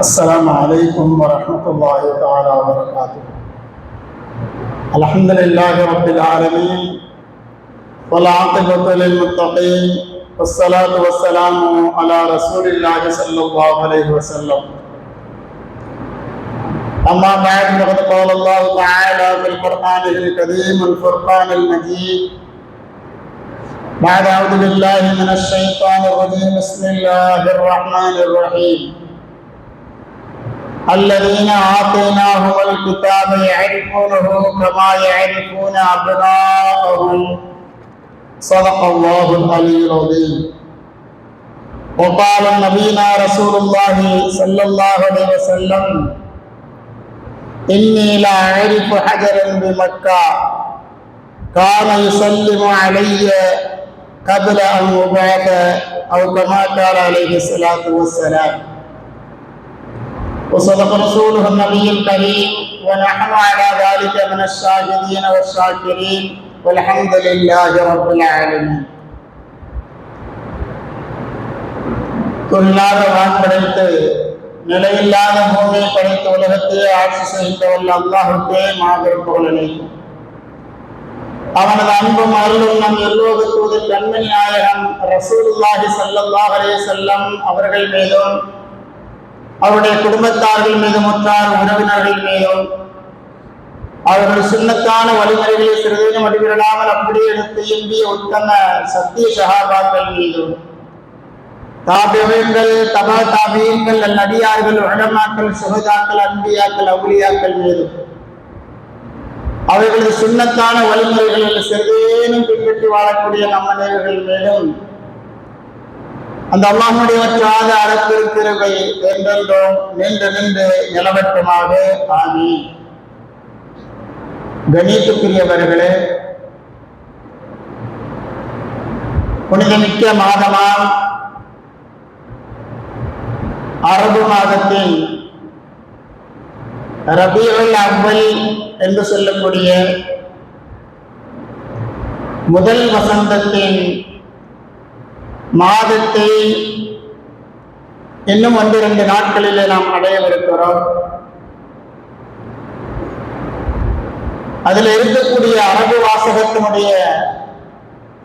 السلام عليكم ورحمة الله تعالى وبركاته. الحمد لله رب العالمين والعاقبة للمتقين والصلاة والسلام على رسول الله صلى الله عليه وسلم. أما بعد فقد قال الله تعالى في القرآن الكريم الفرقان المجيد بعد أعوذ بالله من الشيطان الرجيم بسم الله الرحمن الرحيم الذين آتيناهم الكتاب يعرفونه كما يعرفون أبناءهم صدق الله العلي العظيم. وقال نبينا رسول الله صلى الله عليه وسلم إني لا أعرف حجرا بمكة كان يسلم علي قبل أن أبعث أو كما قال عليه الصلاة والسلام. وصدق رسوله النبي الكريم ونحن على ذلك من الشاهدين والشاكرين والحمد لله رب العالمين. தொழிலாக வான்படைத்து நிலையில்லாத பூமியை படைத்த உலகத்தையே ஆட்சி செய்த வல்ல அல்லாஹுக்கே மாபெரும் புகழனைக்கும் அவனது அன்பும் அருளும் நம் எல்லோரு தூதர் கண்மணி நாயகம் ரசூலுல்லாஹி ஸல்லல்லாஹு அலைஹி வஸல்லம் அவர்கள் மீதும் அவருடைய குடும்பத்தார்கள் மீதும் உற்றார் உறவினர்கள் மீதும் அவர்கள் சுன்னத்தான வழிமுறைகளை சிறிதேனும் அடிவிடாமல் அப்படியே எடுத்து இந்திய உத்தம சத்திய சஹாபாக்கள் மீதும் தாபியங்கள் தபா தாபியங்கள் நடிகார்கள் உலமாக்கள் சுஹதாக்கள் அன்பியாக்கள் அவுலியாக்கள் மீதும் அவர்களது சுன்னத்தான வழிமுறைகளில் சிறிதேனும் பின்பற்றி வாழக்கூடிய நம்ம நேயர்கள் மீதும் அந்த அல்லாஹ்வுடைய வற்றாத அறத்திருக்கிறவை என்றென்றோம் நின்று நின்று நிலவட்டமாக ஆமீன். கணித்துக்குரியவர்களே, புனிதமிக்க மாதமாம் அரபு மாதத்தின் ரபீஉல் அவ்வல் என்று சொல்லக்கூடிய முதல் வசந்தத்தின் மாதத்தை இன்னும் 1-2 நாட்களிலே நாம் அடையவிருக்கிறோம். அதில் இருக்கக்கூடிய அரபு வாசகத்தினுடைய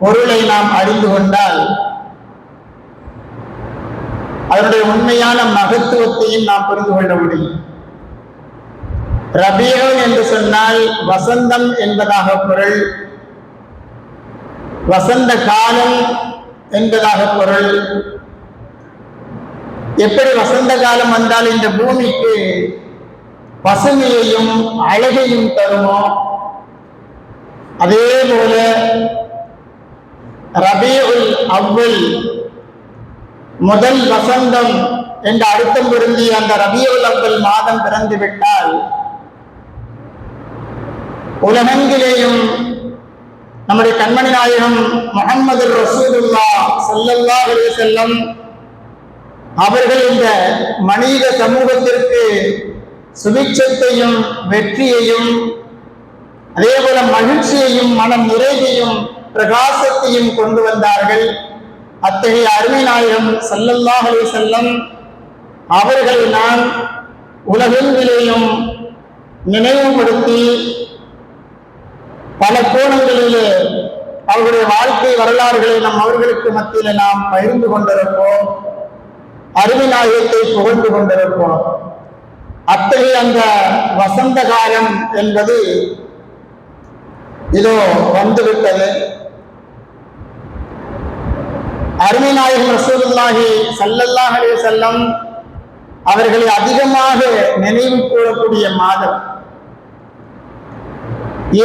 பொருளை நாம் அறிந்து கொண்டால் அதனுடைய உண்மையான மகத்துவத்தையும் நாம் புரிந்து கொள்ள முடியும். ரபீஉ என்று சொன்னால் வசந்தம் என்பதாக பொருள், வசந்த காலம் என்பதாக பொருள். எப்படி வசந்த காலம் வந்தால் இந்த பூமிக்கு பசுமையையும் அழகையும் தருமோ, அதே போல ரபீஉல் அவ்வல் முதல் வசந்தம் என்ற அர்த்தம் பொருந்திய அந்த ரபீஉல் அவ்வல் மாதம் பிறந்து விட்டால் உலகெங்கிலேயும் நம்முடைய கண்மணி நாயகம் முஹம்மது ரசூலுல்லாஹ் ஸல்லல்லாஹு அலைஹி வஸல்லம் அவர்கள் இந்த மனித சமூகத்திற்கு சுபிட்சத்தையும் வெற்றியையும் அதே போல மகிழ்ச்சியையும் மனம் நிறைவையும் பிரகாசத்தையும் கொண்டு வந்தார்கள். அத்தகைய அருமை நாயகம் ஸல்லல்லாஹு அலைஹி வஸல்லம் அவர்களை நான் உலகெங்கிலேயும் நினைவுபடுத்தி பல கோணங்களிலே அவர்களுடைய வாழ்க்கை வரலாறுகளை நம் அவர்களுக்கு மத்தியில் நாம் பகிர்ந்து கொண்டிருப்போம், அருமை நாயகத்தை புகழ்ந்து கொண்டிருப்போம். அத்தகைய அந்த வசந்த காலம் என்பது இதோ வந்துவிட்டது. அருமை நாயகம் ரசூலுல்லாஹி ஸல்லல்லாஹு அலைஹி வஸல்லம் அவர்களை அதிகமாக நினைவு கூறக்கூடிய மாதம்.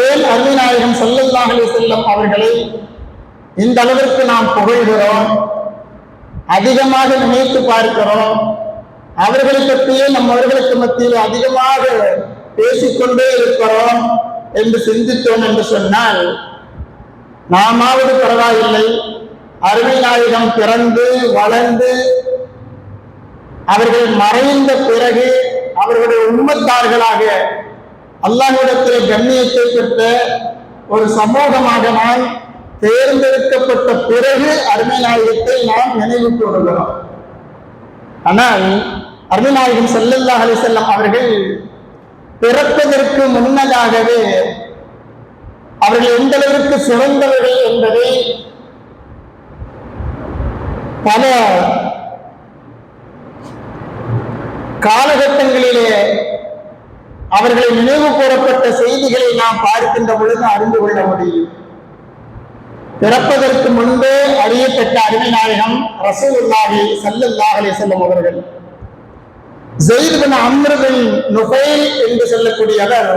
ஏன் அருமை நாயகம் ஸல்லல்லாஹு அலைஹி வஸல்லம் அவர்களை இந்த அளவிற்கு நாம் புகழ்கிறோம், அதிகமாக நினைத்து பார்க்கிறோம், அவர்களை பற்றியே அவர்களுக்கு மத்தியில் அதிகமாக பேசிக்கொண்டே இருக்கிறோம் என்று சிந்தித்தோம் என்று சொன்னால், நாமாவது பரவாயில்லை, அருமை நாயகம் பிறந்து வளர்ந்து அவர்கள் மறைந்த பிறகு அவர்களுடைய உம்மத்தார்களாக அல்லாஹ்விடத்தில் கண்ணியத்தை பெற்ற ஒரு சமூகமாக நாம் தேர்ந்தெடுக்கப்பட்ட பிறகு அருமை நாயகத்தை நாம் நினைவு கூறுகிறோம். ஆனால் அருமைநாயகம் ஸல்லல்லாஹு அலைஹி வஸல்லம் அவர்கள் பிறப்பதற்கு முன்னதாகவே அவர்கள் எந்த அளவிற்கு சிறந்தவர்கள் என்பதை பல காலகட்டங்களிலே அவர்களை நினைவு கூறப்பட்ட செய்திகளை நாம் பார்க்கின்ற பொழுது அறிந்து கொள்ள முடியும். பிறப்பதற்கு முன்பே அறியப்பட்ட அருமைநாயகம் ரசூலுல்லாஹி ஸல்லல்லாஹு அலைஹி வஸல்லம் அவர்கள் ஸைத் பின் அம்ர் பின் நுஃபைல் என்று சொல்லக்கூடியவர்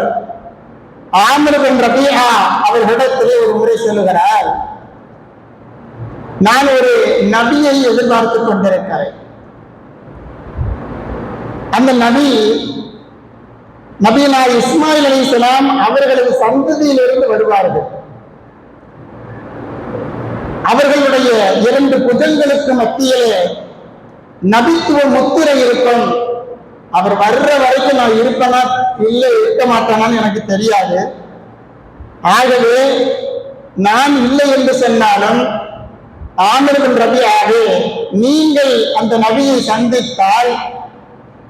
ஆமிர் பின் ரபீஆ அவர்களிடத்திலே ஒரு முறை சொல்லுகிறார், நான் ஒரு நபியை எதிர்பார்த்து கொண்டிருக்கிறேன். அந்த நபியினார் இஸ்மாயில் அலைஹிஸ்ஸலாம் அவர்களது சந்ததியிலிருந்து வருவார்கள். அவர்களுடைய 2 புஜங்களுக்கு மத்தியிலே நபித்துவ முத்திரை இருக்கும். அவர் வர்ற வரைக்கும் நான் இருப்பேனா இல்லை இருக்க மாட்டானான்னு எனக்கு தெரியாது. ஆகவே நான் இல்லை என்று சொன்னாலும் ஆமிர் பின் ரபீஆவே நீங்கள் அந்த நபியை சந்தித்தால்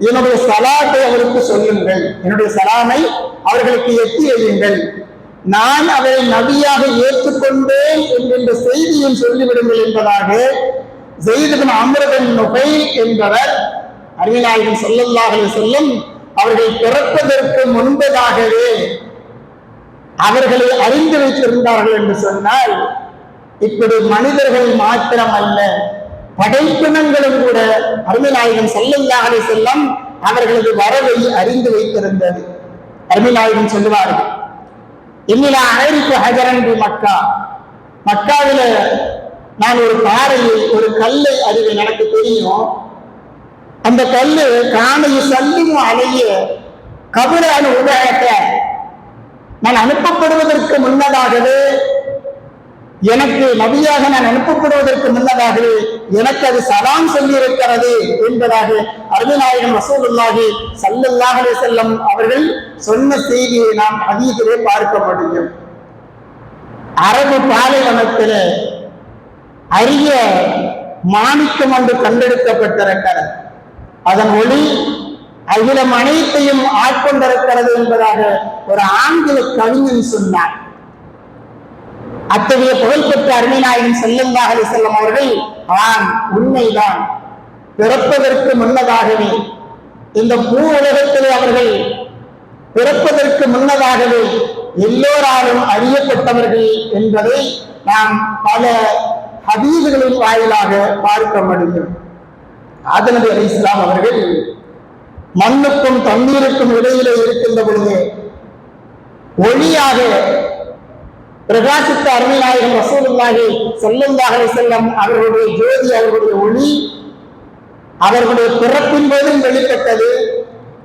என்னுடைய சலாத்தை அவருக்கு சொல்லுங்கள், என்னுடைய சலாமை அவர்களுக்கு எட்டி வையுங்கள், நான் அவரை நபியாக ஏற்றுக்கொண்டேன் என்கின்ற செய்தியும் சொல்லிவிடுங்கள் என்பதாக ஸைத் பின் அம்ர் பின் நுஃபைல் என்பவர் அருமைநாயகம் ஸல்லல்லாஹு அலைஹி வஸல்லம் அவர்கள் பிறப்பதற்கு முன்பதாகவே அவர்களை அறிந்து வைத்திருந்தார்கள் என்று சொன்னால், இப்படி மனிதர்கள் மாத்திரம் அல்ல, படைப்பினங்களும் கூட அருமைநாயகம் ஸல்லல்லாஹு அலைஹி வஸல்லம் அவர்களது வரவை அறிந்து வைத்திருந்தது. அருமைநாயகம் சொல்லுவார்கள், இன்னிலா அனைத்து ஹஜரன் பி மக்கா, மக்காவில நான் ஒரு பாறையை ஒரு கல்லை அறிவேன், எனக்கு தெரியும். அந்த கல்லு காணையை சல்லியும் அலைய கபரான உதாரணத்தை நான் அனுப்பப்படுவதற்கு முன்னதாகவே எனக்கு நபியாக நான் அனுப்பப்படுவதற்கு முன்னதாகவே எனக்கு அது சலாம் சொல்லி இருக்கிறது என்பதாக அருமைநாயகம் ரசூலுல்லாஹி ஸல்லல்லாஹு அலைஹி வஸல்லம் அவர்கள் சொன்ன செய்தியை நாம் ஹதீஸிலே பார்க்க முடியும். அரபு பாலைவனத்தில் அரிய மாணிக்கம் ஒன்று கண்டெடுக்கப்பட்டிருக்கிறது. அதன் ஒளி அகிலம் அனைத்தையும் ஆட்கொண்டிருக்கிறது என்பதாக ஒரு ஆங்கில கவிஞன் சொன்னார். அத்தகைய புகழ்பெற்ற அருமைநாயகம் ஸல்லல்லாஹு அலைஹி வஸல்லம் அவர்கள் உண்மைதான், பிறப்பதற்கு முன்னதாகவே இந்த பூ உலகத்திலே அவர்கள் பிறப்பதற்கு முன்னதாகவே எல்லோராலும் அறியப்பட்டவர்கள் என்பதை நாம் பல ஹதீஸ்களின் வாயிலாக பார்க்க முடியும். ஆதம் நபி அலைஹிஸ்ஸலாம் அவர்கள் மண்ணுக்கும் தண்ணீருக்கும் இடையிலே இருக்கின்ற பொழுது ஒளியாக பிரகாசித்த அருமைநாயகம் ரசூலுல்லாஹி ஸல்லல்லாஹு அலைஹி வஸல்லம் அவர்களுடைய ஜோதி, அவர்களுடைய ஒளி அவர்களுடைய பிறப்பின் போதும் வெளிப்பட்டது.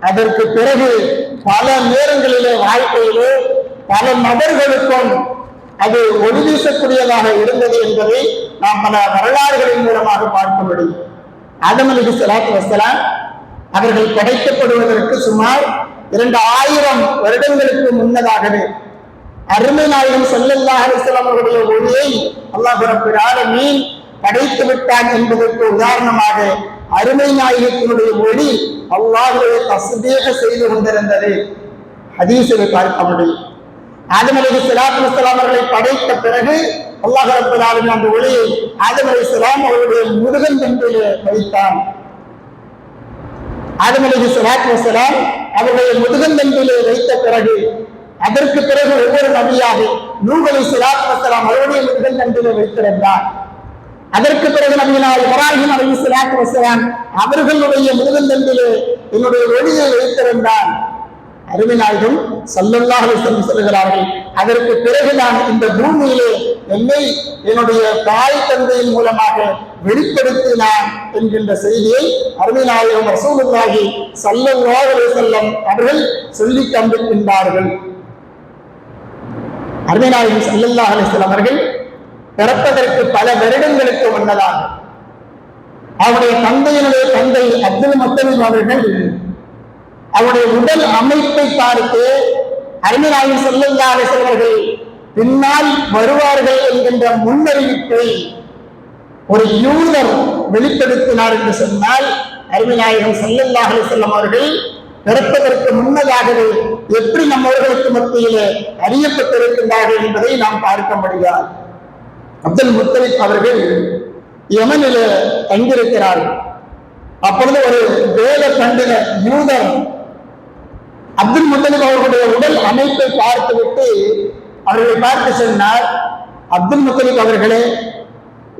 அதற்கு பிறகு பல நேரங்களிலே வாழ்க்கையிலே பல நபர்களுக்கும் அது ஒளி வீசக்கூடியதாக இருந்தது என்பதை நாம் பல வரலாறுகளின் மூலமாக பார்க்க முடியும். ஆதம் அலைஹிஸ்ஸலாத்து வஸ்ஸலாம் அவர்கள் படைக்கப்படுவதற்கு சுமார் 2000 வருடங்களுக்கு முன்னதாகவே அருமைநாயகம் ஸல்லல்லாஹு அலைஹி வஸல்லம் அவர்களுடைய ஒளியை அல்லாஹ் ரப்பல் ஆலமீன் படைத்து விட்டான் என்பதற்கு உதாரணமாக அருமைநாயகத்தினுடைய ஒளி அல்லாஹ்வை தஸ்பீஹ் செய்து கொண்டிருந்தது ஹதீஸிலே பார்க்க முடியும். ஆதம் அலைஹிஸ்ஸலாத்து வஸ்ஸலாம் அவர்களை படைத்த பிறகு அல்லாஹ் ரப்பல் ஆலமீன் அந்த ஒளியை ஆதம் அலைஹிஸ்ஸலாம் அவருடைய முதுகன் தண்டிலே வைத்தான். ஆதம் அலைஹிஸ்ஸலாத்து வஸ்ஸலாம் அவருடைய முதுகன் தண்டிலே வைத்த பிறகு அதற்கு பிறகு ஒவ்வொரு நபியாக நூஹ் அலைஹிஸ்ஸலாத்து வஸ்ஸலாம் அவருடைய முதுகன் தண்டிலே வைத்திருந்தார். அதற்கு பிறகு நபியினார் இப்ராஹிம் அலைஹிஸ்ஸலாத்து வஸ்ஸலாம் அவர்களுடைய முதுகன் தண்டிலே என்னுடைய ஒளியை வைத்திருந்தார். அருமைநாயகம் ஸல்லல்லாஹு அலைஹி வஸல்லம் சொல்கிறார்கள், அதற்கு பிறகு நான் இந்த பூமியிலே என்னை என்னுடைய தாய் தந்தையின் மூலமாக வெளிப்படுத்தினான் என்கின்ற செய்தியை அருமைநாயகம் ரசூலுல்லாஹி ஸல்லல்லாஹு அலைஹி வஸல்லம் அவர்கள் சொல்லி காண்பிக்கின்றார்கள். அருமைநாயகம் ஸல்லல்லாஹு அலைஹி வஸல்லம் அவர்கள் பிறப்பதற்கு பல வருடங்களுக்கு முன்னதாக அவருடைய தந்தையினுடைய தந்தை அப்துல் முத்தலிப் அவர்கள் அவருடைய உடல் அமைப்பை பார்த்து அருமைநாயகம் ஸல்லல்லாஹு அலைஹி வஸல்லம் அவர்கள் பின்னால் வருவார்கள் என்கின்ற முன்னறிவிப்பை ஒரு யூதர் வெளிப்படுத்தினார் என்று சொன்னால் அருமைநாயகம் ஸல்லல்லாஹு அலைஹி வஸல்லம் அவர்கள் பிறப்பதற்கு முன்னதாகவே எப்படி நம்மவர்களுக்கு மத்தியிலே அறியப்பட்டிருக்கின்றார்கள் என்பதை நாம் பார்க்க முடியாது. அப்துல் முத்தலிப் அவர்கள் யமனிலே தங்கியிருக்கிறார்கள். அப்பொழுது ஒரு வேத பண்டிதர் யூதர் அப்துல் முத்தலிப் அவர்களுடைய உடல் அமைப்பை பார்த்துவிட்டு அவர்களை பார்த்து சொன்னார், அப்துல் முத்தலிப் அவர்களே,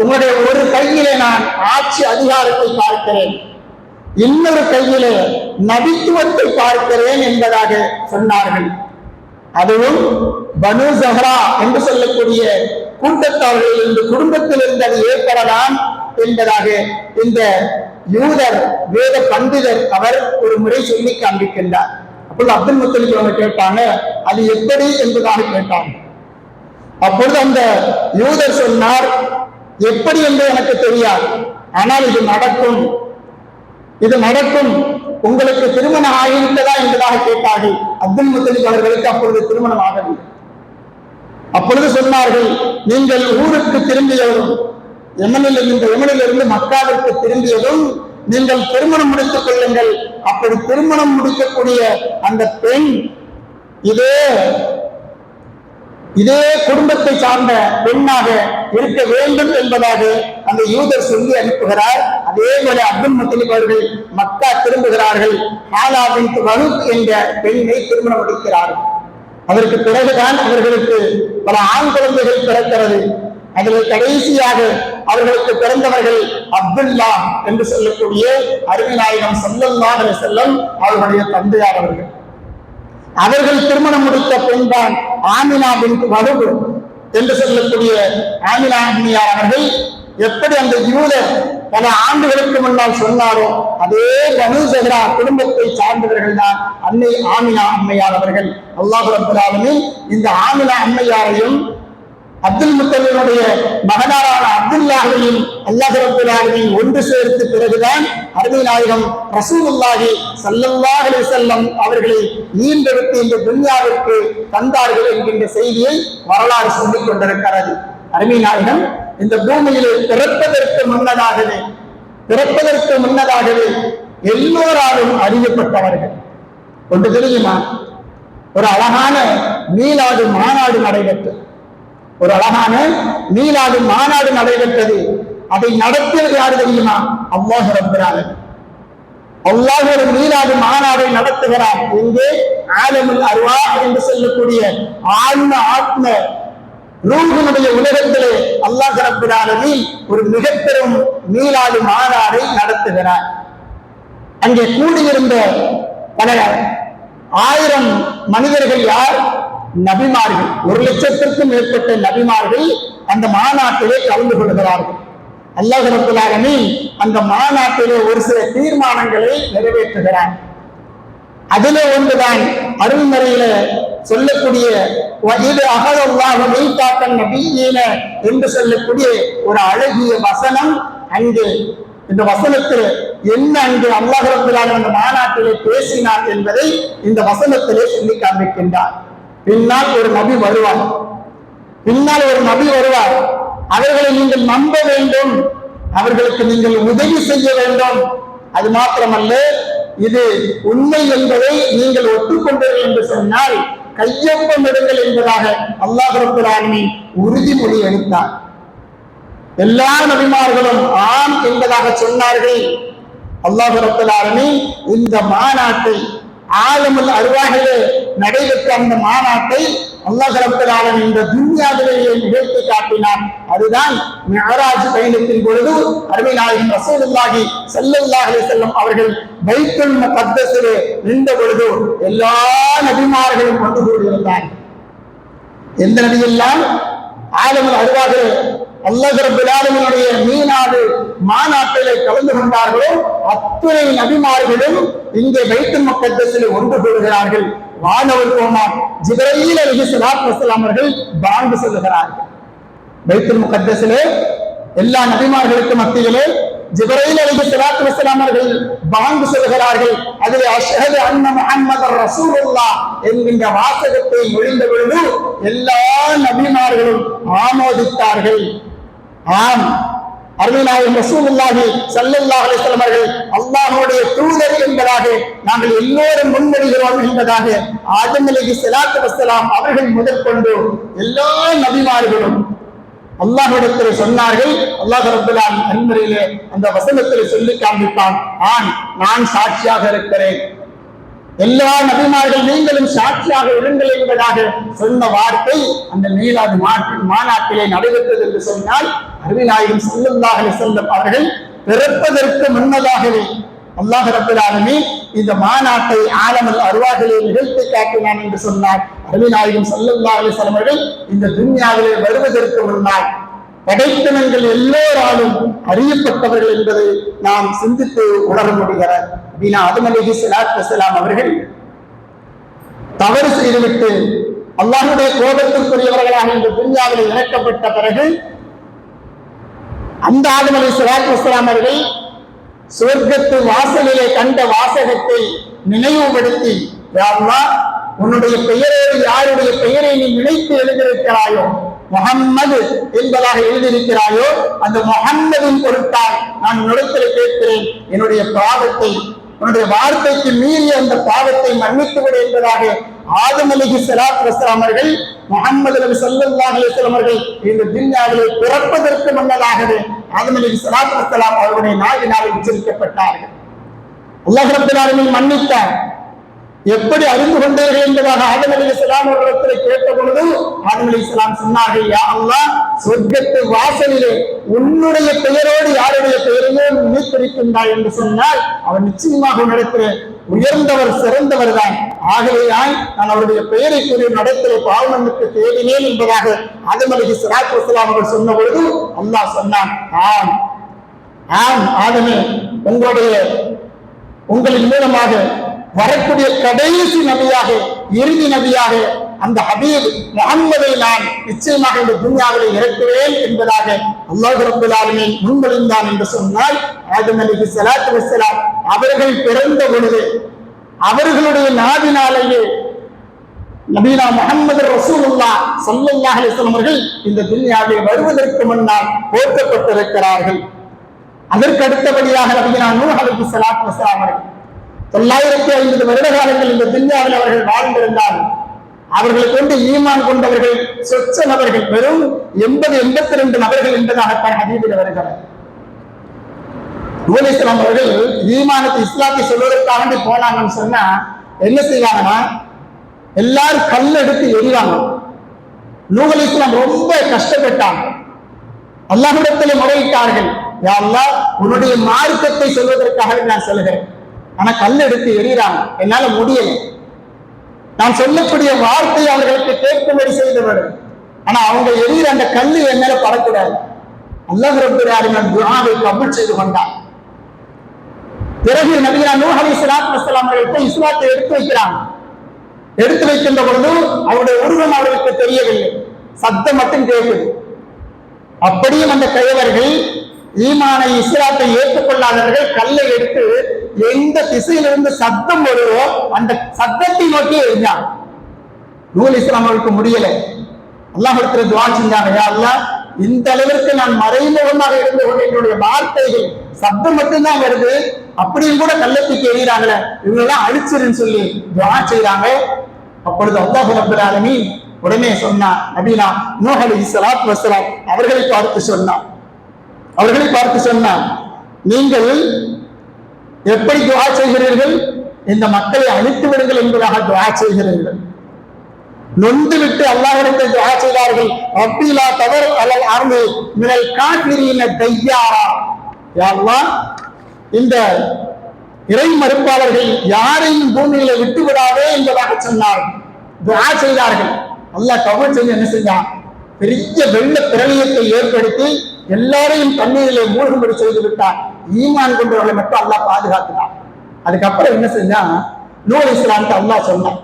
உங்களுடைய ஒரு கையிலே நான் ஆட்சி அதிகாரத்தை பார்க்கிறேன், இன்னொரு கையிலே நபித்துவத்தை பார்க்கிறேன் என்பதாக சொன்னார்கள். அதுவும் பனு ஸஹ்ரா என்று சொல்லக்கூடிய கூட்டத்தார்கள் இந்த குடும்பத்தில் இருந்து அது ஏற்படலாம் என்பதாக இந்த யூதர் வேத பண்டிதர் அவர் ஒரு முறை சொல்லி காண்பிக்கின்றார். அப்பொழுது அப்துல் முத்தலிப் அவங்க கேட்டாங்க, அது எப்படி என்பதாக கேட்டாங்க. அப்பொழுது அந்த யூதர் சொன்னார், எப்படி என்று எனக்கு தெரியாது, ஆனால் இது நடக்கும், இது நடக்கும், உங்களுக்கு திருமணம் ஆகிவிட்டதா என்பதாக கேட்டார்கள். அப்துல் முத்தலிப் அவர்களுக்கு அப்பொழுது திருமணம் ஆகவில்லை. அப்பொழுது சொன்னார்கள், நீங்கள் ஊருக்கு திரும்பியதும் யமனிலிருந்து மக்காவிற்கு திரும்பியதும் நீங்கள் திருமணம் முடித்துக் கொள்ளுங்கள். அப்படி திருமணம் முடிக்கக்கூடிய அந்த பெண் இதே குடும்பத்தை சார்ந்த பெண்ணாக இருக்க வேண்டும் என்பதாக அந்த யூதர் சொல்லி அனுப்புகிறார். அதே போல அப்துல் முத்தலிப் அவர்கள் மக்கா திரும்புகிறார்கள். ஹாலா பின்த் வலூத் என்ற பெண்ணை திருமணம் முடிக்கிறார்கள். அதற்கு பிறகுதான் அவர்களுக்கு பல ஆண் குழந்தைகள் பிறக்கிறது. அதில் கடைசியாக அவர்களுக்கு பிறந்தவர்கள் அப்துல்லா என்று சொல்லக்கூடிய அருமைநாயகம் ஸல்லல்லாஹு அலைஹி வஸல்லம் அவர்களுடைய தந்தையார் அவர்கள். அவர்கள் திருமணம் முடித்த பெண்தான் ஆமினா பின்த் வஹப் என்று சொல்லக்கூடிய ஆமினா அம்மையார் அவர்கள். எப்படி அந்த யூதர் பல ஆண்டுகளுக்கு முன்னால் சொன்னாரோ அதே பனு ஸஹ்ரா குடும்பத்தை சார்ந்தவர்கள் தான் அன்னை ஆமினா அம்மையார் அவர்கள். அல்லாஹ் ரப்பல் ஆலமீன் இந்த ஆமினா அம்மையாரையும் அப்துல் முத்தலிபுடைய மகனாரான அப்துல்லாஹையும் அல்லாஹ் ரப்பல் ஆலமீன் ஒன்று சேர்த்து பிறகுதான் அருமைநாயகம் ரசூலுல்லாஹி ஸல்லல்லாஹு அலைஹி வஸல்லம் அவர்களை ஈன்றெடுத்து இந்த துன்யாவிற்கு தந்தார்கள் என்கின்ற செய்தியை வரலாறு சொல்லிக் கொண்டிருக்கிறது. அருமைநாயகம் இந்த பூமியிலே பிறப்பதற்கு முன்னதாகவே எல்லோராலும் அறியப்பட்டவர்கள். ஒன்று தெரியுமா, ஒரு அழகான மீலாது மாநாடு நடைபெற்றது. அதை நடத்தியது யாரு தெரியுமா? அல்லாஹ் ரப்பல் ஆலமீன். அல்லாஹ் ஒரு மீலாது மாநாடை நடத்துகிறார். இங்கே ஆலமுல் அர்வாஹ் என்று சொல்லக்கூடிய ஆத்ம ரூஹுடைய உலகத்திலே அல்லாஹ் ரப்பல் ஆலமீன் ஒரு மிகப்பெரும் மீலாது மாநாடை நடத்துகிறார். அங்கே கூடியிருந்த பல 1000 மனிதர்கள் யார்? நபிமார்கள். 1,00,000க்கும் மேற்பட்ட நபிமார்கள் அந்த மாநாட்டிலே கலந்து கொள்கிறார்கள். அல்லாஹ் ரப்பல் ஆலமீன் அந்த மாநாட்டிலே ஒரு சில தீர்மானங்களை நிறைவேற்றுகிறார். அதிலே ஒன்றுதான் அருள்மறையில சொல்லக்கூடிய என்று சொல்லக்கூடிய ஒரு அழகிய வசனம். அங்கு இந்த வசனத்தில் என்ன அங்கு அல்லாஹ் ரப்பல் ஆலமீன் அந்த மாநாட்டிலே பேசினார் என்பதை இந்த வசனத்திலே சொல்லி காண்பிக்கின்றார். பின்னால் ஒரு நபி வருவார். அவர்களை நீங்கள் நம்ப வேண்டும், அவர்களுக்கு நீங்கள் உதவி செய்ய வேண்டும். அது மாத்திரமல்ல, இது உண்மை என்பதை நீங்கள் ஒத்துக்கொண்டீர்கள் என்று சொன்னால் கையொப்பம் எடுங்கள் என்பதாக அல்லாஹ் ரப்பல் ஆலமீன் உறுதிமொழி அளித்தார். எல்லா நபிமார்களும் ஆம் என்பதாக சொன்னார்கள். அல்லாஹ் ரப்பல் ஆலமீன் இந்த மாநாட்டை ஆலமுல் அர்வாஹிலே நடைபெற்ற அந்த மாநாட்டை அல்லாஹ் ரப்பல் ஆலமீன் இந்த துன்யாவிலேயே நிகழ்த்தி காட்டினார். அதுதான் மிஅராஜ் பயணத்தின் பொழுது அருமைநாயகம் ரசூலுல்லாஹி ஸல்லல்லாஹு அலைஹி வஸல்லம் அவர்கள் பைத்துல் முகத்தஸிலே நின்ற பொழுது எல்லா நபிமார்களும் ஒன்று கூடியிருந்தார்கள். எந்த நபியெல்லாம் ஆலமுல் அர்வாஹிலே அல்லாஹ் ரப்பல் ஆலமீனுடைய மீனாது மாநாட்டிலே கலந்து கொண்டார்களோ அத்துணை நபிமார்களும் இங்கே பைத்துல் முகத்தஸிலே ஒன்று கூடுகிறார்கள். வானவர் கோமார் ஜிப்ரீல் அலைஹிஸ்ஸலாத்து வஸ்ஸலாம் அவர்கள் பாங்கு சொல்லுகிறார்கள். பைத்துல் முகத்தஸிலே எல்லா நபிமார்களுக்கு மத்தியிலே ஜிப்ரீல் அலைஹிஸ்ஸலாத்து வஸ்ஸலாம் அவர்கள் பாங்கு சொல்லுகிறார்கள். அதிலே அஷ்ஹது அன்ன முஹம்மதர் ரசூலுல்லாஹ் என்கின்ற வாசகத்தை மொழிந்த பொழுது எல்லா நபிமார்களும் ஆமோதித்தார்கள். ஆம், அருமைநாயகம் ரசூலுல்லாஹி ஸல்லல்லாஹு அலைஹி வஸல்லம் அவர்கள் அல்லாஹ்வுடைய தூதர் என்பதாக நாங்கள் எல்லோரும் முன்மொழிகிறோம் என்பதாக ஆதம் அலைஹிஸ்ஸலாத்து வஸ்ஸலாம் அவர்கள் முதற்கொண்டு எல்லா நபிமார்களும் அல்லாஹ்விடத்தில் சொன்னார்கள். அல்லாஹ் ரப்பல் ஆலமீன் அன்மரிலே அந்த வசனத்தில் சொல்லி காண்பித்தான், நான் சாட்சியாக இருக்கிறேன், எல்லா நபிமார்கள் நீங்களும் சாட்சியாக இருங்கள் என்பதாக சொன்ன வார்த்தை அந்த மீலாது மாநாட்டிலே நடைபெற்றது என்று சொன்னால் அருமைநாயகம் ஸல்லல்லாஹு அலைஹி வஸல்லம் அவர்கள் பிறப்பதற்கு முன்னதாகவே அல்லாஹ் ரப்பல் ஆலமீன் இந்த மாநாட்டை ஆலமுல் அர்வாஹிலே நிகழ்த்தி காட்டினான் என்று சொன்னார். அருமைநாயகம் ஸல்லல்லாஹு அலைஹி வஸல்லம் அவர்கள் இந்த துன்யாவிலே வருவதற்கு முன்னால் படைப்பினங்கள் எல்லோராலும் அறியப்பட்டவர்கள் என்பதை நாம் சிந்தித்து உணர முடிகிறார். ஆதம் அலைஹிஸ்ஸலாத்து வஸ்ஸலாம் அவர்கள் தவறு செய்துவிட்டு அல்லாஹ்வுடைய கோபத்திற்குரியவர்களாக இந்த துன்யாவில் இறக்கப்பட்ட பிறகு அந்த ஆதம் அலைஹிஸ்ஸலாத்து வஸ்ஸலாம் அவர்கள் சொர்க்கத்து வாசலிலே கண்ட வாசகத்தை நினைவுபடுத்தி, யா அல்லாஹ், உன்னுடைய பெயரோடு யாருடைய பெயரை நீ நினைத்து எழுதியிருக்கிறாயோ, முஹம்மது என்பதாக எழுதியிருக்கிறாயோ, அந்த முஹம்மதின் பொருட்டால் நான் உன்னிடத்தில் கேட்கிறேன், என்னுடைய பாவத்தை, உன்னுடைய வார்த்தைக்கு மீறிய அந்த பாவத்தை மன்னித்து விடு என்பதாக ஆதம் அலைஹிஸ்ஸலாத்து வஸ்ஸலாம் அவர்கள் முஹம்மது நபி ஸல்லல்லாஹு அலைஹி வஸல்லம் அவர்கள் இந்த துன்யாவிலே பிறப்பதற்கு முன்னதாகவே ஆதம் அலைஹிஸ்ஸலாத்து வஸ்ஸலாம் அவருடைய நாவினாலே உச்சரிக்கப்பட்டார்கள். அல்லாஹ் ரப்பல் ஆலமீன் மன்னித்தார். எப்படி அறிந்து கொண்டீர்கள் என்பதாக ஆதம் அலைஹிஸ்ஸலாம் அவர்களிடத்தில் கேட்ட பொழுது ஆதம் அலைஹிஸ்ஸலாம் சொன்னார்கள், யா அல்லாஹ், சொர்க்கத்து வாசலிலே உன்னுடைய பெயரோடு யாருடைய பெயரையோ நினைத்திருக்கின்றாய் என்று சொன்னால் அவர் நிச்சயமாக உன்னிடத்தில் உயர்ந்தவர், சிறந்தவர் தான். ஆகவேதான் நான் அவருடைய பெயரை கூறிய நடத்திலே பாவமன்னுக்கு தேடினேன் என்பதாக ஆதம் அலைஹிஸ்ஸலாத்து வஸ்ஸலாம் அவர்கள் சொன்ன பொழுது அல்லாஹ் சொன்னான், ஆம் ஆதமே, உங்களின் மூலமாக வரக்கூடிய கடைசி நபியாக, இறுதி நபியாக அந்த ஹபீப் முஹம்மதை நான் நிச்சயமாக இந்த துன்யாவிலே இறக்குவேன் என்பதாக அல்லாஹ் ரப்பல் ஆலமீன் முன்மொழிந்தான் என்று சொன்னால், ஆதம் அலைஹிஸ்ஸலாத்து வஸ்ஸலாம் அவர்கள் பிறந்த பொழுது அவர்களுடைய நாவினாலேயே நபீனா முஹம்மது ரசூலுல்லாஹ் ஸல்லல்லாஹு அலைஹி வஸல்லம் அவர்கள் இந்த துன்யாவிலே வருவதற்கு முன்னால் போற்றப்பட்டிருக்கிறார்கள். அதற்கு அடுத்தபடியாக நபீனா நூஹ் அலைஹிஸ்ஸலாத்து வஸ்ஸலாம் அவர்கள் 950 வருட காலங்கள் இந்த துன்யாவில் அவர்கள் வாழ்ந்திருந்தார்கள். அவர்களை கொண்டு ஈமான் கொண்டவர்கள் சொச்ச நபர்கள் வெறும் 82 நபர்கள் என்பதாக ஹதீஸில் வருகிறது. நூஹ் அலைஹிஸ்ஸலாம் அவர்கள் ஈமானத்தை, இஸ்லாத்தை சொல்வதற்காக போனாங்கன்னு சொன்னா என்ன செய்வாங்கன்னா, எல்லாரும் கல் எடுத்து எரிவாங்க. நூஹ் அலைஹிஸ்ஸலாம் ரொம்ப கஷ்டப்பட்டாங்க. அல்லாஹ்விடத்தில் முறையிட்டார்கள், யா அல்லாஹ், உன்னுடைய மார்க்கத்தை சொல்வதற்காக நான் சொல்கிறேன், ஆனா கல் எடுத்து எறிகிறாங்க, என்னால முடியல. நான் சொல்லக்கூடிய வார்த்தை அவர்களுக்கு கேட்கும்படி செய்தவர், ஆனா அவங்க எரிகிற அந்த கல்லு என் மேல படக்கூடாது. அல்லாஹ் ரப்பல் ஆலமீன் துஆவை கபூல் செய்து கொண்டார். பிறகு நபியா நூஹ் அலைஹிஸ்ஸலாத்து வஸ்ஸலாம் அவர்கள் இஸ்லாத்தை எடுத்து வைக்கிறாங்க. எடுத்து வைக்கின்ற பொழுது அவருடைய உருவம் அவர்களுக்கு தெரியவில்லை, சத்தம் மட்டும் கேட்குது. அப்படியும் அந்த கயவர்கள், ஈமானை, இஸ்லாத்தை ஏற்றுக்கொள்ளாதவர்கள் கல்லை எடுத்து எந்த திசையிலிருந்து சத்தம் வருவோ அந்த சத்தத்தை நோக்கி எரிஞ்சாங்க. நூஹ் அலைஹிஸ்ஸலாம் அவர்களுக்கு முடியல. அல்லாஹ்விடத்தில் துஆ செஞ்சாங்க, யா அல்லாஹ், இந்த அளவிற்கு நான் மறைமுகமாக இருந்து கொண்டு என்னுடைய வார்த்தைகள் சத்தம் மட்டும்தான் வருது, அப்படியும் கூட கல்லத்துக்கு எறிகிறாங்களே, இவங்களெல்லாம் அழிச்சிருன்னு சொல்லி துஆ செய்றாங்க. அப்பொழுது அல்லாஹ் ரப்பல் ஆலமீன் உடனே சொன்னார், நபீனா நூஹ் அலைஹிஸ்ஸலாத்து வஸ்ஸலாம் அவர்களை பார்த்து சொன்னார், நீங்கள் எப்படி துஆ செய்கிறீர்கள்? இந்த மக்களை அழித்து விடுங்கள் என்பதாக துஆ செய்கிறீர்கள். நொந்து விட்டு அல்லாஹ்விடத்தில் துஆ செய்தார்கள், ரப்பிலா தவர் அலல் அர்தி மினல் காஃபிரீன தையாரா, யா அல்லாஹ், இந்த இறை மறுப்பாளர்கள் யாரையும் பூமியில விட்டு விடாதே என்பதாக சொன்னார். துஆ செய்தார்கள். அல்லாஹ் கபூல் செஞ்சு என்ன செஞ்சான்? பெரிய வெள்ள பிரளயத்தை ஏற்படுத்தி எல்லாரையும் தண்ணீரிலே மூழ்கும்படி செய்து விட்டார். ஈமான் கொண்டவர்களை மட்டும் அல்லாஹ் பாதுகாத்துட்டான். அதுக்கப்புறம் என்ன செஞ்சா, நூஹ் அலைஹிஸ்ஸலாமுக்கு அல்லாஹ் சொன்னான்,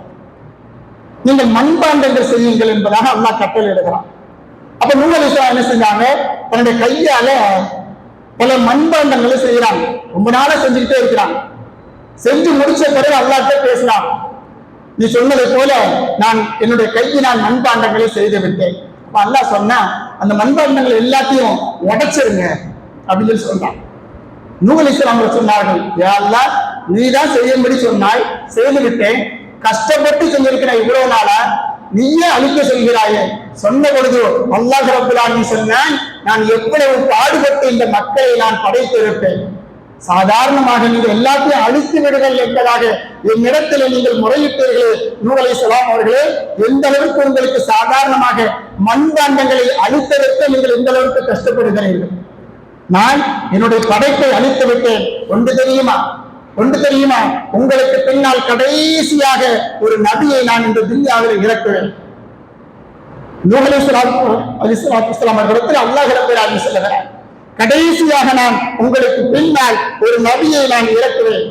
நீங்கள் மண்பாண்டங்கள் செய்யுங்கள் என்பதாக அல்லாஹ் கட்டளை இடுகிறான். அப்ப நூஹ் அலைஹிஸ்ஸலாம் என்ன செஞ்சாங்க? தன்னுடைய கையால பல மண்பாண்டங்களை செய்யறாங்க. ரொம்ப நாளா செஞ்சுக்கிட்டே இருக்கிறாங்க. செஞ்சு முடிச்ச பிறகு அல்லாஹ்கிட்ட பேசலாம், நீ சொன்னதை போல நான் என்னுடைய கையினால் மண்பாண்டங்களை செய்து விட்டேன். அப்ப அல்லாஹ் சொன்னா, அந்த மண்பாண்டங்கள் எல்லாத்தையும் உடைச்சிருங்க, அப்படின்னு சொன்னான். நூஹ் அலைஹிஸ்ஸலாம் சொன்னார்கள், யா அல்லாஹ், நீதான் செய்யும்படி சொன்னாய், செய்து விட்டேன். கஷ்டப்பட்டு செஞ்சிருக்கிறேன் இவ்வளவு நாளா, நீயே அழிக்க சொல்கிறாயே. சொன்ன பொழுது அல்லாஹ் ரப்பல் ஆலமீன் சொன்னான், நான் எவ்வளவு பாடுபட்டு இந்த மக்களை நான் படைத்திருப்பேன். சாதாரணமாக நீங்கள் எல்லாத்தையும் அழித்து விடுங்கள் என்பதாக என்னிடத்தில் நீங்கள் முறையிட்டீர்களே நூஹ் அலைஹிஸ்ஸலாம் அவர்களே, எந்த அளவுக்கு உங்களுக்கு சாதாரணமாக மண்பாண்டங்களை அழித்ததற்கு நீங்கள் எந்த அளவுக்கு கஷ்டப்படுகிறீர்கள். நான் என்னுடைய படைப்பை அழித்து விட்டேன். ஒன்று தெரியுமா, உங்களுக்கு பின்னால் கடைசியாக ஒரு நபியை நான் இந்த துன்யாவில் இறக்குவேன். நூஹ் அலைஹிஸ்ஸலாம் அவர்களிடத்தில் அல்லாஹ் ரப்பல் ஆலமீன் சொல்லுகிறார், கடைசியாக நான் உங்களுக்கு பின்னால் ஒரு நபியை நான் இறக்குவேன்.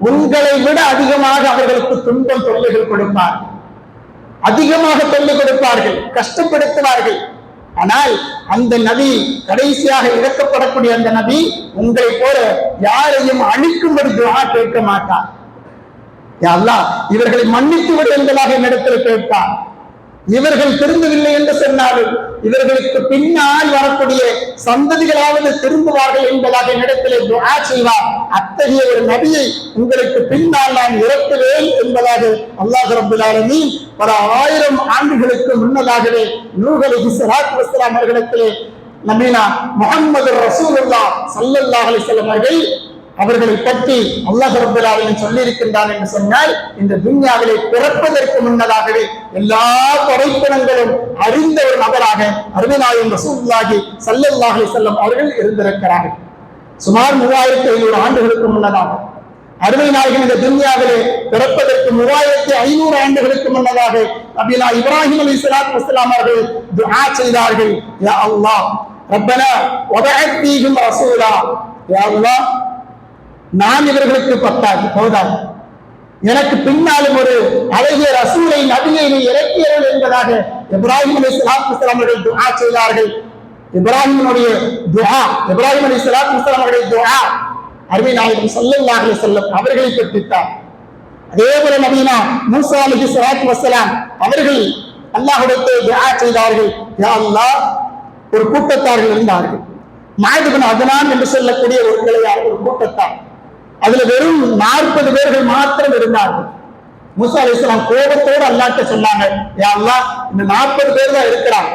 உங்களை விட அதிகமாக அவர்களுக்கு துன்பம் தொல்லைகள் கொடுப்பார், அதிகமாக தொல்லை கொடுப்பார்கள், கஷ்டப்படுத்துவார்கள். ஆனால் அந்த நபி, கடைசியாக இறக்கப்படக்கூடிய அந்த நபி, உங்களை போல யாரையும் அழிக்கும்படி துஆ கேட்க மாட்டார். யா அல்லாஹ், இவர்களை மன்னித்து விடு என்பதாக என்னிடத்தில் கேட்பார். இவர்கள் திருந்தவில்லை என்று சொன்னாலும் இவர்களுக்கு பின்னால் வரக்கூடிய சந்ததிகளாவது திரும்புவார்கள் என்பதாக என்னிடத்திலே துஆ செய்வார். அத்தகைய ஒரு நபியை உங்களுக்கு பின்னால் நான் இறக்குவேன் என்பதாக அல்லாஹ் ரப்பல் ஆலமீன் பல ஆயிரம் ஆண்டுகளுக்கு முன்னதாகவே நூஹ் அலைஹிஸ்ஸலாத்து வஸ்ஸலாம் அவர்களிடத்திலே நபீனா முஹம்மது ரசூலுல்லாஹ் ஸல்லல்லாஹு அலைஹி வஸல்லம் அவர்களை பற்றி அல்லாஹ் ரப்பல் ஆலமீன் சொல்லி இருக்கின்றான் என்று சொன்னால், இந்த துன்யாவிலே பிறப்பதற்கு முன்னதாகவே எல்லா படைப்பினங்களும் அறிந்த ஒரு நபராக அருமை நாயகம் ரசூலுல்லாஹி ஸல்லல்லாஹு அலைஹி வஸல்லம் அவர்கள் இருந்திருக்கிறார்கள். சுமார் 3500 ஆண்டுகளுக்கு முன்னதாக அருமை நாயகம் இந்த துன்யாவிலே பிறப்பதற்கு 3500 ஆண்டுகளுக்கு முன்னதாக நபினா இப்ராஹிம் அலைஹிஸ்ஸலாத்து வஸ்ஸலாம் அவர்கள் துஆ செய்தார்கள், யா அல்லாஹ் ரப்பனா வபஅத் ஃபீஹிம் ரசூலா, யா அல்லாஹ், நான் இவர்களுக்கு போதாது, எனக்கு பின்னாலும் ஒரு அழகிய ரசூலை நபியை நீ இறக்கியவர்கள் என்பதாக இப்ராஹிம் அலைஹிஸ்ஸலாத்து வஸ்ஸலாம் அவர்கள் துஆ செய்தார்கள். இப்ராஹிம் அலைஹிஸ்ஸலாத்து வஸ்ஸலாம் அவருடைய துஆ அருமை நாயகம் ஸல்லல்லாஹு அலைஹி வஸல்லம் அவர்களை பற்றித்தான். அதே போல நபினா மூசா அலைஹிஸ்ஸலாத்து வஸ்ஸலாம் அவர்கள் அல்லாஹ்விடத்தில் துஆ செய்தார்கள், யா அல்லாஹ், ஒரு கூட்டத்தார்கள் இருந்தார்கள், மாஅத் இப்னு அத்னான் என்று சொல்லக்கூடிய ஒரு கூட்டத்தார். அதுல வெறும் 40 பேர்கள் மாத்திரம் இருந்தார்கள். மூசா அலைஹிஸ்ஸலாம் கோபத்தோடு அல்லாஹ்ட்ட சொன்னாங்க, யா அல்லாஹ், இந்த 40 பேர் தான் இருக்கிறாங்க,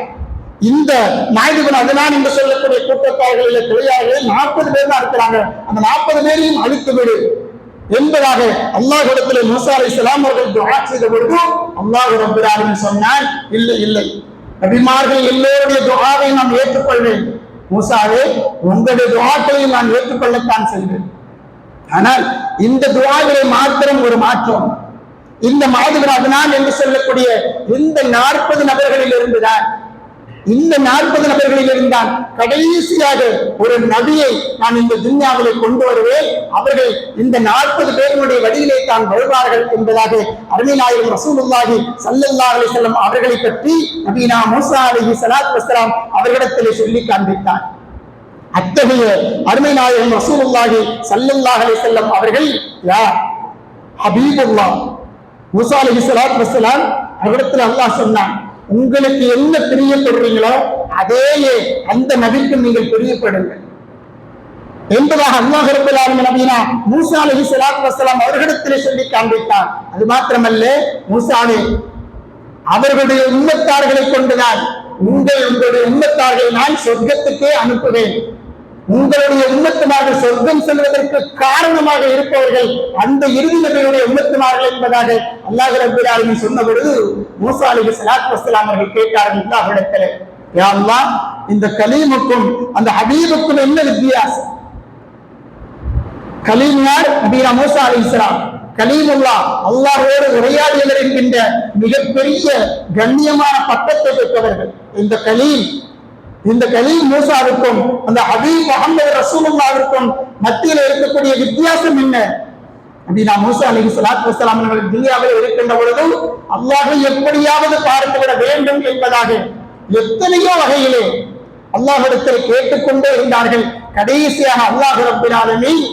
இந்த மாஅத் இப்னு அத்னான் என்று சொல்லக்கூடிய கூட்டத்தார்களில் தொழிலாளர்கள் 40 பேர் தான் இருக்கிறாங்க, அந்த 40 பேரையும் அழித்து விடு என்பதாக அல்லாஹ்விடத்திலே மூசா அலைஹிஸ்ஸலாம் அவர்கள் துஆ செய்த பொழுது அல்லாஹ் ரப்பல் ஆலமீன் சொன்னான், இல்லை, நபிமார்கள் எல்லோருடைய துஆவை நான் ஏற்றுக்கொள்வேன். மூசாவே, உங்களுடைய துஆக்களையும் நான் ஏற்றுக்கொள்ளத்தான் செய்வேன். ஆனால் இந்த துஆவிலே மாத்திரம் ஒரு மாற்றம். இந்த மாஅத் இப்னு அத்னான் என்று சொல்லக்கூடிய இந்த 40 நபர்களில் இருந்துதான், இந்த 40 நபர்களில் இருந்தான் கடைசியாக ஒரு நபியை நான் இந்த துன்யாவிலே கொண்டு வருவேன். அவர்கள் இந்த 40 பேர்களுடைய வழியிலே தான் வருவார்கள் என்பதாக அருமை நாயகம் ரசூலுல்லாஹி ஸல்லல்லாஹு அலைஹி வஸல்லம் அவர்களை பற்றி நபினா மூசா அலைஹிஸ்ஸலாத்து வஸ்ஸலாம் அவர்களிடத்திலே சொல்லி காண்பித்தார். அத்தகைய அருமை நாயகம் ரசூலுல்லாஹி ஸல்லல்லாஹு அலைஹி வஸல்லம் அவர்கள் யா ஹபீபுல்லாஹ் மூசா அலைஹிஸ்ஸலாத்து வஸ்ஸலாம் அவரிடத்தில் அல்லாஹ் சொன்னான், உங்களுக்கு என்ன பிரியப்படுறீங்களோ அதையே அந்த நபிக்கு நீங்கள் பிரியப்படுங்கள் என்பதாக அல்லாஹ் ரப்பல் ஆலமீன் நபினா மூசா அலைஹிஸ்ஸலாத்து வஸ்ஸலாம் அவர்களிடத்திலே சொல்லி காண்பித்தார். அது மாத்திரமல்ல, மூசாவே, அவர்களுடைய உம்மத்தார்களை கொண்டுதான் உங்களுடைய உம்மத்தார்களை நான் சொர்க்கத்துக்கே அனுப்புவேன். உங்களுடைய உம்மத்துமார்கள் சொர்க்கம் செல்வதற்கு காரணமாக இருப்பவர்கள் அந்த இறுதி நபியுடைய உம்மத்துமார்கள் என்பதாக அல்லாஹ் ரப்பல் ஆலமீன் சொன்ன பொழுது மூசா அலைஹிஸ்ஸலாத்து வஸ்ஸலாம் அவர்கள் கேட்டார்கள் அல்லாஹ்விடத்திலே, யா அல்லாஹ், இந்த கலீமுக்கும் அந்த ஹபீபுக்கும் என்ன வித்தியாசம்? கலீம் யார்? நபியா மூசா அலைஹிஸ்ஸலாம். கலீமுல்லாஹ், அல்லாஹ்வோடு உரையாடியவர் என்கின்ற மிகப்பெரிய கண்ணியமான பட்டத்தை பெற்றவர்கள். இந்த கலீம் மூசாவிற்கும் அந்த ஹபீப் முஹம்மது ரசூலுல்லாஹ்விற்கும் மத்தியில் இருக்கக்கூடிய வித்தியாசம் என்ன? அப்படின்னா மூசா அலைஹிஸ்ஸலாத்து வஸ்ஸலாம் அவர்கள் துன்யாவில் இருக்கின்ற பொழுது அல்லாஹை எப்படியாவது பார்த்துவிட வேண்டும் என்பதாக எத்தனையோ வகையிலே அல்லாஹ்விடத்தில் கேட்டுக்கொண்டே இருந்தார்கள். கடைசியாக அல்லாஹ் ரப்பல் ஆலமீன்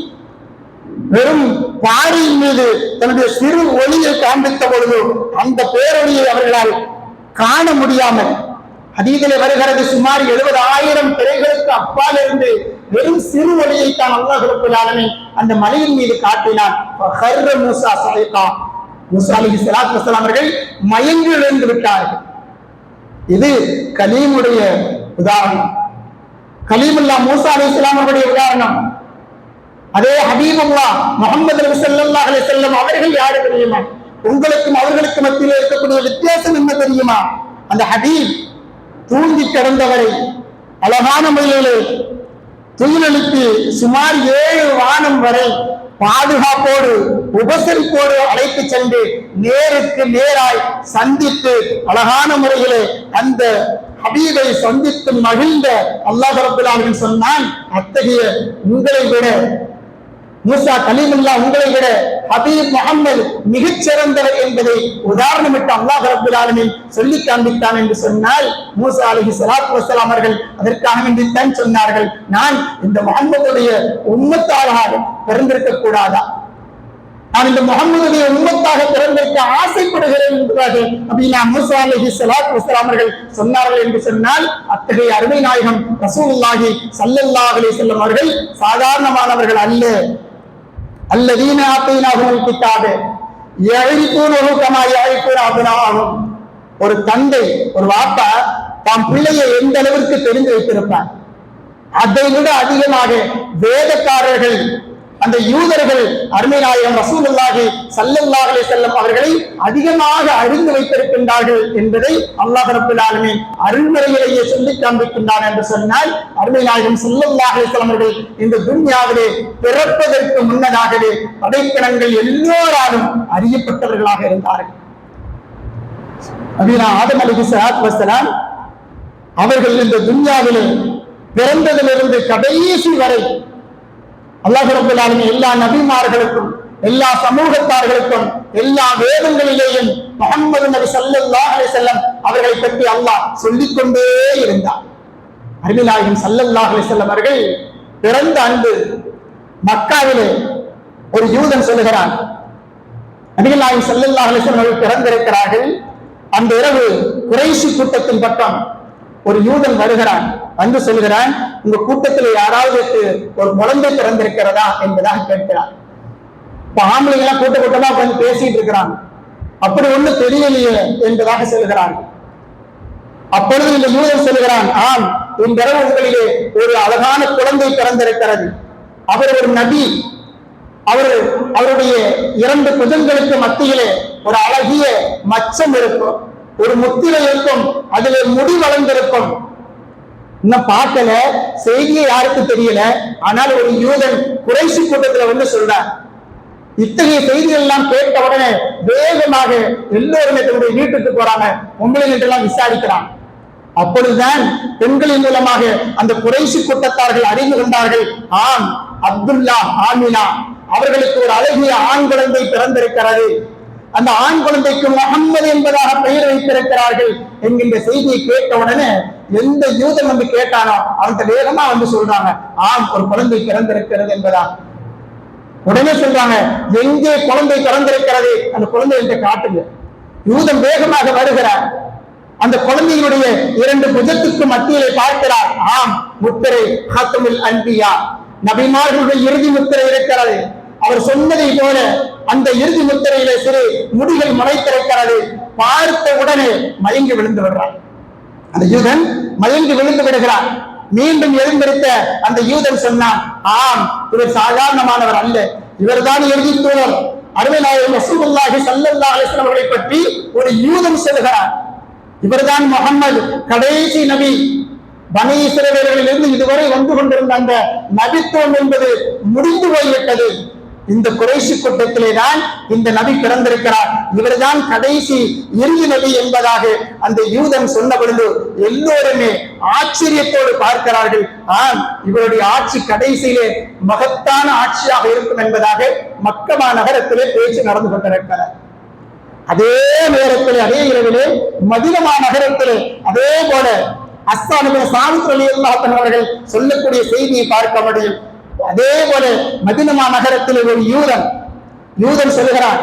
வெறும் பாறையின் மீது தன்னுடைய சிறு ஒளியை காண்பித்த பொழுது அந்த பேரொளியை அவர்களால் காண முடியாமல், ஹதீஸிலே வருகிறது, சுமார் 70,000 திரைகளுக்கு அப்பால் இருந்து வெறும் சிறு ஒளியைத்தான் அல்லாஹ் ரப்பல் ஆலமீன் அந்த மலையின் மீது காட்டினான். மூசா சைகா, மூசா அலைஹிஸ்ஸலாத்து வஸ்ஸலாம் அவர்கள் மயங்கி விழுந்து விட்டார்கள். இது கலீமுடைய உதாரணம். கலீமுல்லா மூசா அலைஹிஸ்ஸலாம் அவருடைய உதாரணம். அதே ஹபீபுல்லா முஹம்மது ஸல்லல்லாஹு அலைஹி வஸல்லம் அவர்கள் யாரு தெரியுமா? உங்களுக்கும் அவர்களுக்கு மத்தியில் இருக்கக்கூடிய வித்தியாசம் என்ன தெரியுமா? அந்த ஹபீப் தூங்கி கிடந்தவரை அழகான முறையிலே துயிலெழுப்பி சுமார் 7 வானம் வரை பாதுகாப்போடு உபசரிப்போடு அழைத்து சென்று நேருக்கு நேராய் சந்தித்து அழகான முறையிலே அந்த ஹபீபை சந்தித்து மகிழ்ந்த அல்லாஹ் ரப்பல் ஆலமீன் சொன்னான், அத்தகைய உங்களை விட மூசா கலீமுல்லா உங்களை விட ஹபீப் முஹம்மது மிகச் சிறந்தவர் என்பதை உதாரணமிட்டு அல்லாஹ் ரப்பல் ஆலமீன் சொல்லி காண்பித்தான் என்று சொன்னால், மூசா அலைஹிஸ்ஸலாத்து வஸ்ஸலாம் அவர்கள் அதற்காக வேண்டித்தான் சொன்னார்கள், நான் இந்த முஹம்மதுடைய உம்மத்தாக பிறந்திருக்க கூடாதா, நான் இந்த முஹம்மதுடைய உம்மத்தாக பிறந்திருக்க ஆசைப்படுகிறேன் என்பதாக அப்படின்னா மூசா அலைஹிஸ்ஸலாத்து வஸ்ஸலாம் அவர்கள் சொன்னார்கள் என்று சொன்னால், அத்தகைய அருமை நாயகம் ரசூலுல்லாஹி ஸல்லல்லாஹு அலைஹி வஸல்லம் அவர்கள் சாதாரணமானவர்கள் அல்ல. அல்லதீன ஆத்தைனாஹுல் கிதாப யஅரிஃபூனஹு கமா யஅரிஃபூன அப்னாஅஹும். ஒரு தந்தை, ஒரு வாப்பா தாம் பிள்ளையை எந்த அளவிற்கு தெரிந்து வைத்திருப்பார், அதை விட அதிகமாக வேதக்காரர்கள் அந்த யூதர்கள் அருமை நாயகம் ரசூலுல்லாஹி ஸல்லல்லாஹு அலைஹி வஸல்லம் அவர்களை அதிகமாக அறிந்து வைத்திருக்கின்றார்கள் என்பதை அல்லாஹ் ரப்பல் ஆலமீன் அருள்மறையிலேயே சொல்லி காண்பிக்கின்றார் என்று சொன்னால், அருமை நாயகம் ஸல்லல்லாஹு அலைஹி வஸல்லம் அவர்கள் இந்த துன்யாவிலே பிறப்பதற்கு முன்னதாகவே படைப்பினங்கள் எல்லோராலும் அறியப்பட்டவர்களாக இருந்தார்கள். நபினா ஆதம் அலைஹிஸ்ஸலாத்து வஸ்ஸலாம் அவர்கள் இந்த துன்யாவிலே பிறந்ததிலிருந்து கடைசி வரை அல்லாஹ் ரப்பல் ஆலமீன் எல்லா நபிமார்களுக்கும் எல்லா சமூகத்தார்களுக்கும் எல்லா வேதங்களிலேயும் முஹம்மது நபி ஸல்லல்லாஹு அலைஹி வஸல்லம் அவர்களை பற்றி அல்லாஹ் சொல்லிக் கொண்டே இருந்தார். அருமை நாயகம் ஸல்லல்லாஹு அலைஹி வஸல்லம் அவர்கள் பிறந்த அன்று மக்காவிலே ஒரு யூதன் சொல்லுகிறான், நபிகள் நாயகம் ஸல்லல்லாஹு அலைஹி வஸல்லம் அவர்கள் பிறந்திருக்கிறார்கள். அந்த இரவு குறைஷி கூட்டத்தின் பக்கம் ஒரு யூதன் வருகிறான், வந்து சொல்கிறான், உங்க கூட்டத்தில் யாராவது ஒரு குழந்தை பிறந்திருக்கிறதா என்பதாக கேட்கிறான். இப்ப ஆம்பளைங்கெல்லாம் கூட்ட கூட்டமா உட்கார்ந்து பேசிட்டு இருக்கிறாங்க, அப்படி ஒண்ணு தெரியலையே என்பதாக சொல்கிறான். அப்பொழுது இந்த யூதன் சொல்கிறான், ஆம், இன்றிரவு உங்களிலே ஒரு அழகான குழந்தை பிறந்திருக்கிறது. அவர் ஒரு நபி. அவருடைய 2 புஜங்களுக்கு மத்தியிலே ஒரு அழகிய மச்சம் இருக்கும், ஒரு முத்திரை இருக்கும், அதிலே முடி வளர்ந்திருக்கும். இன்னும் பார்க்கல, செய்தியை யாருக்கு தெரியல. ஆனால் ஒரு யூதன் குறைஷி கூட்டத்துல வந்து சொல்றார். இத்தகைய செய்திகள் எல்லாம் கேட்ட உடனே வேகமாக எல்லோருமே தன்னுடைய வீட்டுக்கு போறாங்க, பொம்பளைங்க எல்லாம் விசாரிக்கிறான். அப்பொழுதுதான் பெண்களின் மூலமாக அந்த குறைஷி கூட்டத்தார்கள் அறிந்து கொண்டார்கள், ஆம், அப்துல்லா ஆமினா அவர்களுக்கு ஒரு அழகிய ஆண் குழந்தை பிறந்திருக்கிறது, அந்த ஆண் குழந்தைக்கு முஹம்மது என்பதாக பெயர் வைத்திருக்கிறார்கள் என்கின்ற செய்தியை கேட்ட உடனே எந்த யூதன் வந்து கேட்டானோ அவன் வேகமா வந்து சொல்றாங்க, ஆம், ஒரு குழந்தை பிறந்திருக்கிறது என்பதா. உடனே சொல்றாங்க, எங்கே குழந்தை பிறந்திருக்கிறது, அந்த குழந்தை என்று காட்டுங்க. யூதன் வேகமாக வருகிறார். அந்த குழந்தையினுடைய 2 புஜத்துக்கு மத்தியிலே பார்க்கிறார், ஆம், முத்திரை ஹாத்தமுல் அன்பியா, நபிமார்களுடைய இறுதி முத்திரை இருக்கிறது. அவர் சொன்னதை போல அந்த இறுதி முத்திரையிலே சிறு முடிகள் முளைத்திருக்கிறது. பார்த்த உடனே மயங்கி விழுந்து விடுறார். அந்த யூதன் மயங்கி விழுந்து விடுகிறார். மீண்டும் எழுந்திருத்த அந்த யூதன் சொன்னான், ஆம், இவர் சாதாரணமானவர் அல்ல, இவர்தான் இறுதி தூதர் அருமை நாயகம் ரசூலுல்லாஹி ஸல்லல்லாஹு அலைஹி வஸல்லம் அவர்களை பற்றி ஒரு யூதன் சொல்கிறார். இவர்தான் முஹம்மது, கடைசி நபி. பனி இஸ்ரவேலர்களில் இருந்து இதுவரை வந்து கொண்டிருந்த அந்த நபித்துவம் என்பது முடிந்து போய்விட்டது. இந்த குறைஷி கூட்டத்திலே தான் இந்த நபி பிறந்திருக்கிறார், இவர்தான் கடைசி இறுதி நபி என்பதாக அந்த யூதன் சொன்ன பொழுது எல்லோருமே ஆச்சரியத்தோடு பார்க்கிறார்கள். ஆம், இவருடைய ஆட்சி கடைசியிலே மகத்தான ஆட்சியாக இருக்கும் என்பதாக மக்கமா நகரத்திலே பேச்சு நடந்து கொண்டிருக்கிறார். அதே நேரத்தில் அதே இரவிலே மதீனா நகரத்திலே அதே போல அஸ்ஸான் இப்னு சாபித் ரலியல்லாஹு அன்ஹு அவர்கள் சொல்லக்கூடிய செய்தியை பார்க்க முடியும். அதே போல மதீனா நகரத்தில் ஒரு யூதன் சொல்லுகிறான்,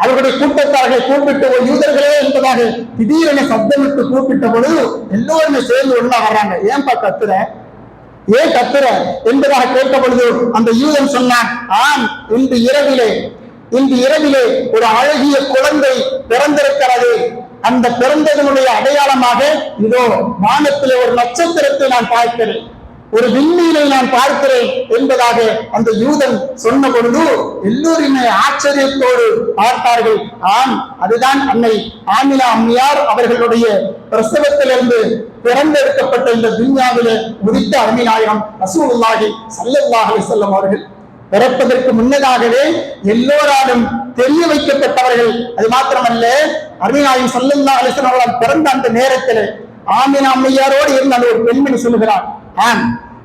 அவர்களுடைய கூட்டத்தார்களை கூப்பிட்டு, ஒரு யூதர்களே என்பதாக திடீரென சப்தமிட்டு கூப்பிட்ட பொழுது எல்லோருமே சேர்ந்து ஒண்ணா வர்றாங்க. ஏன்பா கத்துற, ஏன் கத்துற என்பதாக கேட்ட பொழுது அந்த யூதன் சொன்னான், ஆம், இன்று இரவிலே ஒரு அழகிய குழந்தை பிறந்திருக்கிறது. அந்த பிறந்ததனுடைய அடையாளமாக இதோ வானத்திலே ஒரு நட்சத்திரத்தை நான் பார்க்கிறேன், ஒரு விண்மீனை நான் பார்க்கிறேன் என்பதாக அந்த யூதன் சொன்ன பொழுது எல்லோருமே ஆச்சரியத்தோடு பார்த்தார்கள். ஆம், அதுதான் அன்னை ஆமினா அம்மையார் அவர்களுடைய பிரசவத்திலிருந்து பிறந்தெடுக்கப்பட்ட இந்த துன்யாவிலே உதித்த அருமை நாயகம் ரசூலுல்லாஹி ஸல்லல்லாஹு அலைஹி வஸல்லம் அவர்கள் பிறப்பதற்கு முன்னதாகவே எல்லோராலும் தெரிய வைக்கப்பட்டவர்கள். அது மாத்திரமல்ல, அருமை நாயகம் ஸல்லல்லாஹு அலைஹி வஸல்லம் அவர்கள் பிறந்த அந்த நேரத்தில் ஆமினா அம்மையாரோடு இருந்த அந்த ஒரு பெண்மணி சொல்லுகிறார், ஆம்,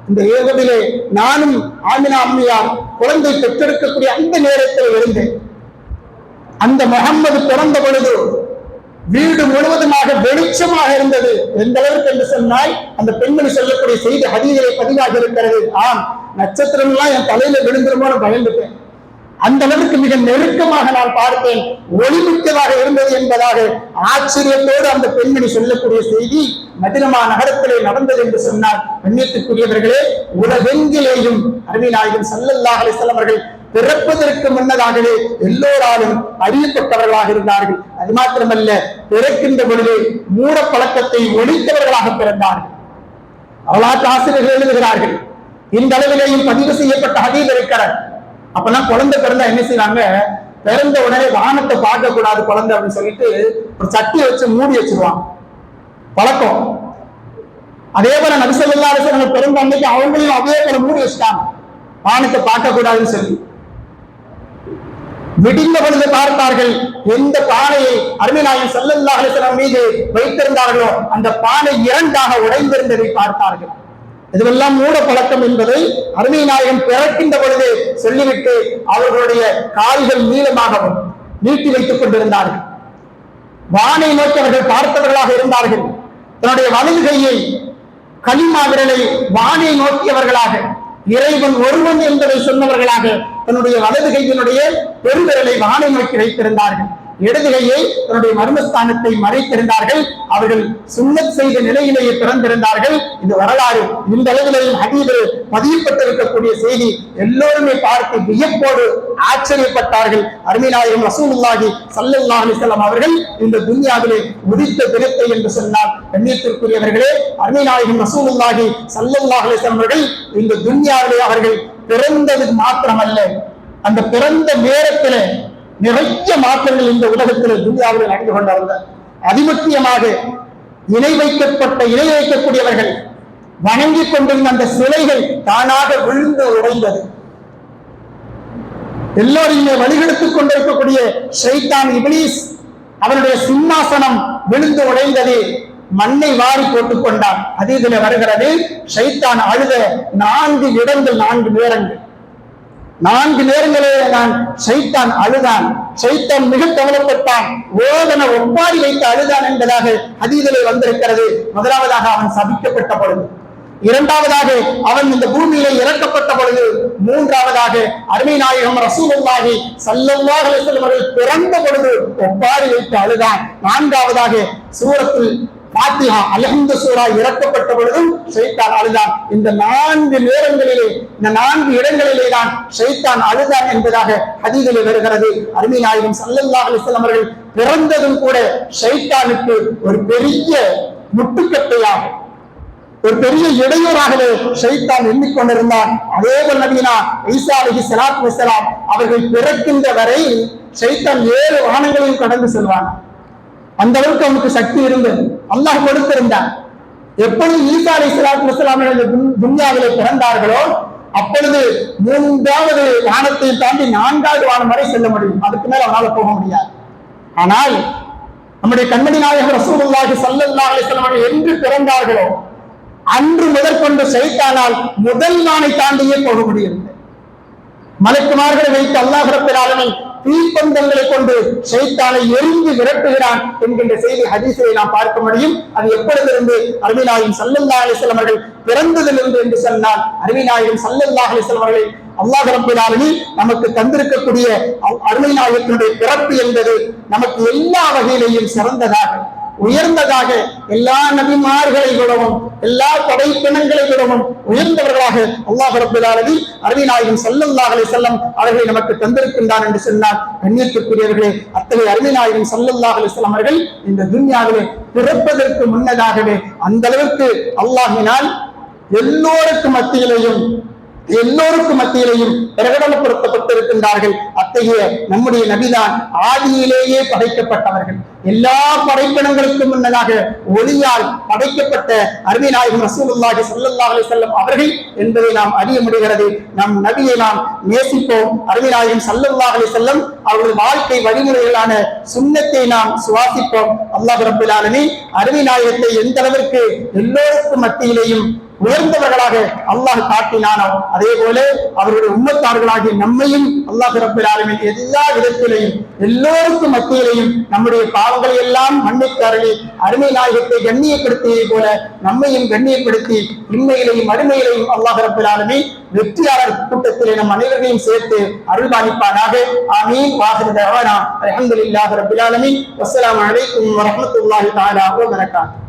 இந்த ஏகவிலே நானும் ஆமினா அம்மையார் குழந்தை பெற்றெடுக்கக்கூடிய அந்த நேரத்தில் இருந்தேன். அந்த முகம்மது பிறந்த பொழுது வீடு முழுவதுமாக வெளிச்சமாக இருந்தது. எந்த அளவுக்கு என்று சொன்னால் அந்த பெண்மணி சொல்லக்கூடிய செய்தி ஹதீஸிலே பதிவாக இருக்கிறது. ஆம், நட்சத்திரம் எல்லாம் என் தலையில விழுந்துருமோ பயந்துட்டேன். அந்த அளவுக்கு மிக நெருக்கமாக நான் பார்த்தேன், ஒளிமிக்கதாக இருந்தது என்பதாக ஆச்சரியத்தோடு அந்த பெண்மணி சொல்லக்கூடிய செய்தி மதீனா நகரத்திலே நடந்தது என்று சொன்னார். கண்ணியத்துக்குரியவர்களே, உலகெங்கிலேயும் அருமை நாயகம் ஸல்லல்லாஹு அலைஹி வஸல்லம் அவர்கள் பிறப்பதற்கு முன்னதாகவே எல்லோராலும் அறியப்பட்டவர்களாக இருந்தார்கள். அது மாத்திரமல்ல, பிறக்கின்ற பொழுது மூட பழக்கத்தை ஒழித்தவர்களாக பிறந்தார்கள். வரலாற்று ஆசிரியர்கள் எழுதுகிறார்கள், இந்த அளவிலேயும் பதிவு செய்யப்பட்ட ஹதீஸ் இருக்கிறார். அப்பெல்லாம் குழந்தை பிறந்தா என்ன செய்வாங்க, பிறந்த உடனே வானத்தை பார்க்க கூடாது குழந்தை அப்படின்னு சொல்லிட்டு ஒரு சட்டி வச்சு மூடி வச்சிருவாங்க, பழக்கம். அதே போல நபி ஸல்லல்லாஹு அலைஹி வஸல்லம் பிறந்த அன்னைக்கு அவங்களையும் அதே போல மூடி வச்சுட்டாங்க, வானத்தை பார்க்க கூடாதுன்னு சொல்லி. விடிந்த பொழுது பார்த்தார்கள், எந்த பானையை அருமை நாயகம் ஸல்லல்லாஹு அலைஹி வஸல்லம் மீது வைத்திருந்தார்களோ அந்த பானை இரண்டாக உடைந்திருந்ததை பார்த்தார்கள். இதுவெல்லாம் மூட பழக்கம் என்பதை அருமை நாயகம் பிறக்கின்ற பொழுது சொல்லிவிட்டு அவர்களுடைய கால்கள் நீளமாகவும் நீட்டி வைத்துக் கொண்டிருந்தார்கள். வானை நோக்கி அவர்கள் பார்த்தவர்களாக இருந்தார்கள். தன்னுடைய வலது கையை கலிமா விரலை வானை நோக்கியவர்களாக, இறைவன் ஒருவன் என்பதை சொன்னவர்களாக தன்னுடைய வலது கையினுடைய பெருவிரலை வானை நோக்கி வைத்திருந்தார்கள். இடது கையை தன்னுடைய மர்மஸ்தானத்தை மறைத்திருந்தார்கள். அவர்கள் சுன்னத் செய்த நிலையிலேயே பிறந்திருந்தார்கள். இந்த வரலாறு இந்த அளவிலேயும் ஹதீஸில் பதியப்பட்டிருக்கக்கூடிய செய்தி. எல்லோருமே பார்த்து வியப்போடு ஆச்சரியப்பட்டார்கள். அருமை நாயகம் ரசூலுல்லாஹி ஸல்லல்லாஹு அலைஹி வஸல்லம் அவர்கள் இந்த துன்யாவிலே உதித்த தினத்தை என்று சொன்னால், கண்ணியத்திற்குரியவர்களே, அருமை நாயகம் ரசூலுல்லாஹி ஸல்லல்லாஹு அலைஹி வஸல்லம் அவர்கள் இந்த துன்யாவிலே அவர்கள் பிறந்தது மாத்திரமல்ல, அந்த பிறந்த நேரத்திலே நிறைய மாற்றங்கள் இந்த உலகத்தில் துன்யாவில் நடந்து கொண்டார்கள். அதிமுக்கியமாக இணை வைக்கக்கூடியவர்கள் வணங்கிக் கொண்டிருந்த அந்த சிலைகள் தானாக விழுந்து உடைந்தது. எல்லோருமே வழிகெடுத்துக் கொண்டிருக்கக்கூடிய ஷைத்தான் இப்லீஸ் அவருடைய சிம்மாசனம் விழுந்து உடைந்தது. மண்ணை வாரி போட்டுக் கொண்டான். ஹதீஸிலே வருகிறது, ஷைத்தான் அழுத 4 இடங்கள் 4 நேரங்கள், 4 நேரங்களிலே நான் ஷைத்தான் அழுதான். ஷைத்தான் மிக கவலைப்பட்டான், ஓதன ஒப்பாரி வைத்து அழுதான் என்பதாக ஹதீஸிலே வந்திருக்கிறது. முதலாவதாக அவன் சபிக்கப்பட்ட பொழுது, இரண்டாவதாக அவன் இந்த பூமியிலே இறக்கப்பட்ட பொழுது, மூன்றாவதாக அருமை நாயகம் ரசூலுல்லாஹி ஸல்லல்லாஹு அலைஹி வஸல்லம் அவர்கள் பிறந்த பொழுது ஒப்பாரி வைத்து அழுதான். நான்காவதாக சூரத்துல் ஃபாத்திஹா அல்ஹம்து சூரா இறக்கப்பட்ட பொழுதும் ஷைத்தான் அழுதான். இந்த 4 நேரங்களிலே, இந்த 4 இடங்களிலே தான் ஷைத்தான் அழுதான் என்பதாக ஹதீஸிலே வருகிறது. அருமை நாயகம் ஸல்லல்லாஹு அலைஹி வஸல்லம் அவர்கள் பிறந்ததும் கூட ஷைத்தானுக்கு ஒரு பெரிய முட்டுக்கட்டையாக, ஒரு பெரிய இடையூறாகவே ஷைத்தான் எண்ணிக்கொண்டிருந்தான். அதே போல் நபினா ஈசா அலைஹிஸ்ஸலாத்து வஸ்ஸலாம் அவர்கள் பிறக்கின்ற வரை ஷைத்தான் 7 வானங்களையும் கடந்து செல்வான். அந்த அளவுக்கு அவனுக்கு சக்தி இருந்தது, அல்லாஹ் கொடுத்திருந்தான். எப்பொழுது ஈசா அலைஹிஸ்ஸலாத்து வஸ்ஸலாம் துன்யாவிலே பிறந்தார்களோ அப்பொழுது 3வது வானத்தை தாண்டி 4வது வானம் வரை செல்ல முடியும், அதுக்கு மேல அவனால போக முடியாது. ஆனால் நம்முடைய கண்மணி நாயகம் ரசூலுல்லாஹி ஸல்லல்லாஹு அலைஹி வஸல்லம் என்று பிறந்தார்களோ அன்று முதற்கொண்டு ஷைத்தானால் முதல் வானை தாண்டியே போக முடியவில்லை. மலக்குமார்களை வைத்து அல்லாஹ் ரப்பல் ஆலமீன் தீப்பந்தங்களை கொண்டு ஷைத்தானை எரிந்து விரட்டுகிறான் என்கின்ற செய்தி ஹதீஸிலே நாம் பார்க்க முடியும். அது எப்பொழுதிருந்து அருமை நாயகம் ஸல்லல்லாஹு அலைஹி வஸல்லம் அவர்கள் பிறந்ததிலிருந்து என்று சொன்னால், அருமை நாயகம் ஸல்லல்லாஹு அலைஹி வஸல்லம் அவர்களை அல்லாஹ் ரப்பல் ஆலமீன் நமக்கு தந்திருக்கக்கூடிய அருமை நாயகத்தினுடைய பிறப்பு என்பது நமக்கு எல்லா வகையிலேயும் சிறந்ததாக, உயர்ந்ததாக, எல்லா நபிமார்களை விடவும் எல்லா படைப்பினங்களை விடவும் உயர்ந்தவர்களாக அல்லாஹ் ரப்பல் ஆலமீன் அருமை நாயகம் ஸல்லல்லாஹு அலைஹி வஸல்லம் அவர்களை நமக்கு தந்திருக்கின்றான் என்று சொன்னார். கண்ணியத்திற்குரியவர்களே, அத்தகைய அருமை நாயகம் ஸல்லல்லாஹு அலைஹி வஸல்லம் அவர்கள் இந்த துன்யாவிலே பிறப்பதற்கு முன்னதாகவே அந்த அளவுக்கு அல்லாஹ்வினால் எல்லோருக்கும் மத்தியிலேயும் பிரகடனப்படுத்தப்பட்டிருக்கின்றார்கள். அத்தகைய நம்முடைய நபிதான் ஆதியிலேயே படைக்கப்பட்டவர்கள். எல்லா படைப்பினங்களுக்கும் முன்னதாக ஒளியால் படைக்கப்பட்ட அருமை நாயகம் ரசூலுல்லாஹி ஸல்லல்லாஹு அலைஹி வஸல்லம் அவர்கள் என்பதை நாம் அறிய முடிகிறது. நம் நபியை நாம் நேசிப்போம். அருமை நாயகம் ஸல்லல்லாஹு அலைஹி வஸல்லம் அவர்கள் வாழ்க்கை வழிமுறைகளான சுன்னத்தை நாம் சுவாசிப்போம். அல்லாஹ் ரப்பல் ஆலமீன் அருமை நாயகத்தை எந்த அளவிற்கு எல்லோருக்கும் மத்தியிலேயும் உயர்ந்தவர்களாக அல்லாஹ் காட்டினானோ அதே போல அவருடைய உம்மத்தார்களாகிய நம்மையும் அல்லாஹ் ரப்பல் ஆலமீன் எல்லா விதத்திலேயும் எல்லோருக்கும் மத்தியிலேயும் நம்முடைய பாவங்களை எல்லாம் மன்னித்து அருளி அருமை நாயகத்தை கண்ணியப்படுத்தியதை போல நம்மையும் கண்ணியப்படுத்தி இம்மையிலையும் அருமையிலையும் அல்லாஹ் ரப்பல் ஆலமீன் வெற்றியாளர் கூட்டத்திலே நம் அனைவரையும் சேர்த்து அருள்பாலிப்பானாக. ஆமீன். வாஹிரு தஅவானா அல்ஹம்துலில்லாஹி ரப்பில் ஆலமீன். வஸ்ஸலாமு அலைக்கும் வரஹ்மத்துல்லாஹி தஆலா வ பரகாத்துஹு.